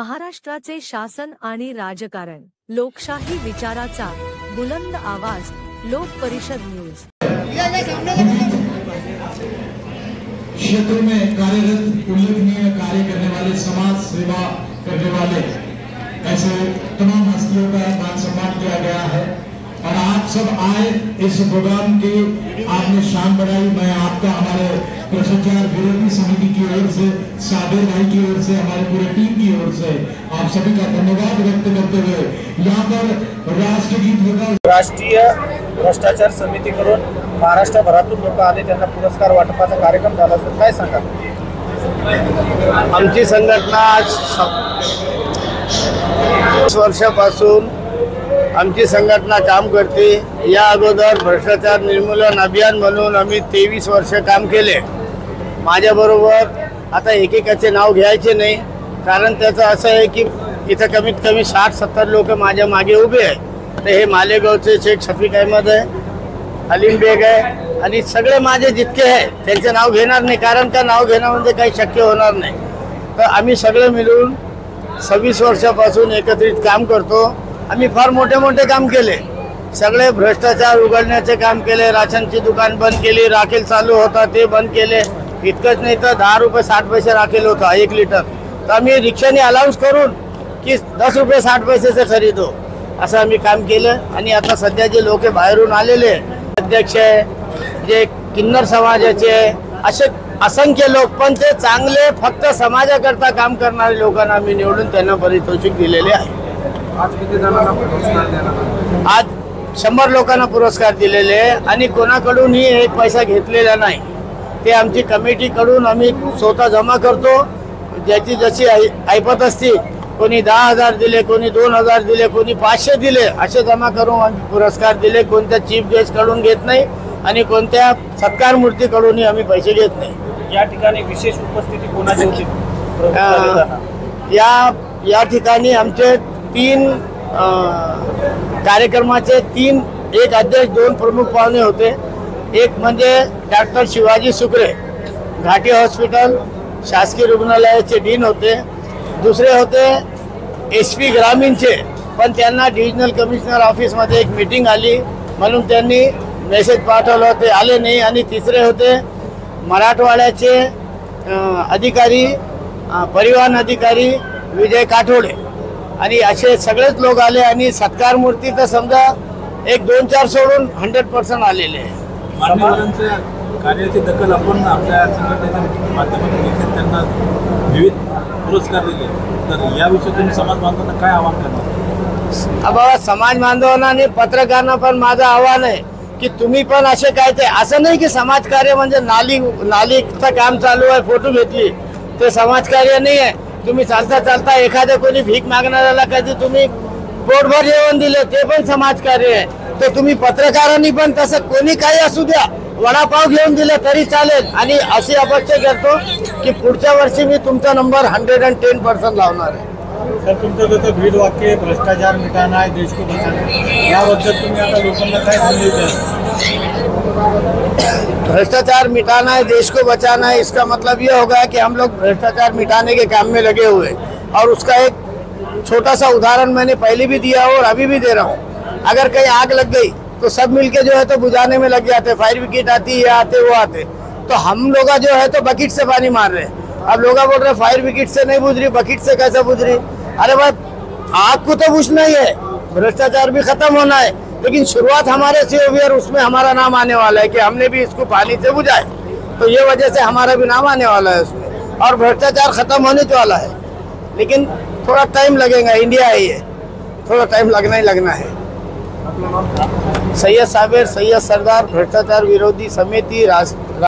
महाराष्ट्राचे शासन आणि राजकारण, लोकशाही विचाराचा बुलंद आवाज, लोक परिषद न्यूज। क्षेत्र में कार्यरत उल्लेखनीय कार्य करने वाले, समाज सेवा करने वाले ऐसे तमाम हस्तियों का मान सम्मान किया गया है और आप सब आए इस प्रोग्राम की आपने शान बढ़ाई। मैं आपका हमारे भ्रष्टाचार विरोधी समिति की ओर से, साबिर भाई की ओर से, हमारे पूरे टीम की ओर से आप सभी का धन्यवाद व्यक्त करते हुए यहाँ पर राष्ट्रगीत होगा। राष्ट्रीय भ्रष्टाचार समितीकडून महाराष्ट्रभरातून लोक आले, त्यांना पुरस्कार वाटपाचा कार्यक्रम झाला, तर काय सांगाल? आमची संघटना 20 वर्षापासून आमची संघटना काम करते। या अगोदर भ्रष्टाचार निर्मूलन अभियान म्हणून आम्ही 23 वर्ष काम केले। माझ्याबरोबर आता एकेकाचे नाव घ्यायचे नाही, कारण त्याचं असं आहे की इथं कमीत कमी 60-70 लोक माझ्या मागे उभे आहे। तर हे मालेगावचे शेख शफीक अहमद आहे, हलीम बेग आहे आणि सगळे माझे जितके आहे त्यांचे नाव घेणार नाही, कारण का नाव घेणं म्हणजे काही शक्य होणार नाही। तर आम्ही सगळे मिळून 26 वर्षापासून एकत्रित काम करतो। आम्ही फार मोठे मोठे काम केले, सगळे भ्रष्टाचार उघडण्याचे काम केले। राशनची दुकान बंद केली, राखेल चालू होता ते बंद केले। इतकंच नाही तर 10 रुपये 60 पैसे राखेल होता 1 लिटर, तर आम्ही रिक्षाने अलाउन्स करून की 10 रुपये 60 पैसे खरीदो, असं आम्ही काम केलं। आणि आता सध्या जे लोक बाहेरून आलेले अध्यक्ष आहे, जे किन्नर समाजाचे, असे असंख्य लोक, पण ते चांगले फक्त समाजाकरता काम करणारे लोकांना आम्ही निवडून त्यांना पारितोषिक दिलेले आहे। आज किती जणांना पुरस्कार देणार? आज 100 लोकांना पुरस्कार दिलेले आहे आणि कोणाकडूनही एक पैसा घेतलेला नाही। ते आमची कमिटीकडून आम्ही स्वतः जमा करतो, ज्याची जशी ऐपत असते। कोणी 10,000 दिले, कोणी 2,000 दिले, कोणी 500 दिले, असे जमा करून आम्ही पुरस्कार दिले। कोणत्या चीफ गेस्ट कडून घेत नाही आणि कोणत्या सत्कार मूर्तीकडूनही आम्ही पैसे घेत नाही। या ठिकाणी विशेष उपस्थिती कोणाची होती? या ठिकाणी आमचे 3 कार्यक्रमाचे 3, एक अध्यक्ष, 2 प्रमुख पाहुणे होते। एक म्हणजे डॉक्टर शिवाजी सुकरे, घाटी हॉस्पिटल शासकीय रुग्णालयाचे डीन होते। दुसरे होते SP ग्रामीणचे, पण त्यांना डिव्हिजनल कमिशनर ऑफिसमध्ये एक मीटिंग आली म्हणून त्यांनी मेसेज पाठवला, ते आले नाही। आणि तिसरे होते मराठवाड्याचे अधिकारी, परिवहन अधिकारी विजय काठोडे, आणि असे सगळेच लोक आले। आणि सत्कार मूर्ती तर समजा 1-2-4 सोडून 100% आलेले आहे। मान्यवरांच्या कार्याची दखल आपण आपल्या संघटनेच्या माध्यमातून घेतली, त्यांना विविध पुरस्कार दिले, तर याविषयी तुम्ही समाज बांधवांना काय आवाहन करणार? बाबा, समाज बांधवांना आणि पत्रकारांना पण माझं आव्हान आहे की तुम्ही पण असे काय, ते असं नाही की समाजकार्य म्हणजे नालीचं काम चालू आहे, फोटो घेतली, ते समाजकार्य नाही आहे। तुम्ही चालता चालता एखाद्या कोणी भीक मागणाऱ्याला कधी तुम्ही पोटभर जेवण दिले, ते पण समाजकार्य आहे। तर तुम्ही पत्रकारांनी पण तसं कोणी काही असू द्या, वडापाव घेऊन दिले तरी चालेल। आणि अशी अपेक्षा करतो की पुढच्या वर्षी मी तुमचा नंबर 110% लावणार आहे। सर, तुमचं जसं ब्रीद वाक्य आहे, भ्रष्टाचार मिटाना है देश को बचाना है, याबद्दल तुम्ही आता लोकांना काय संदेश द्याल? भ्रष्टाचार मिटाना है, देश को बचाना है, इसका मतलब ये होगा कि हम लोग भ्रष्टाचार मिटाने के काम में लगे हुए। और उसका एक छोटा सा उदाहरण मैंने पहले भी दिया और अभी भी दे रहा हूँ। अगर कहीं आग लग गई तो सब मिलके जो है तो बुझाने में लग जाते, फायर ब्रिगेड आती है, आते वो आते, तो हम लोग जो है तो बकेट से पानी मार रहे हैं। अब लोग बोल रहे फायर ब्रिगेड से नहीं बुझ रही, बकेट से कैसे बुझ रही? अरे भाई, आग को तो बुझना ही है, भ्रष्टाचार भी खत्म होना है, लेकिन शुरुआत हमारे से हुई और उसमें हमारा नाम आने वाला है कि हमने भी इसको पानी से बुझाए, तो ये वजह से हमारा भी नाम आने वाला है उसमें, और भ्रष्टाचार खत्म होने वाला है। लेकिन थोड़ा टाइम लगेगा, इंडिया है ये, थोड़ा टाइम लगना ही लगना है। सैयद साबिर, सैयद सरदार, भ्रष्टाचार विरोधी समिति,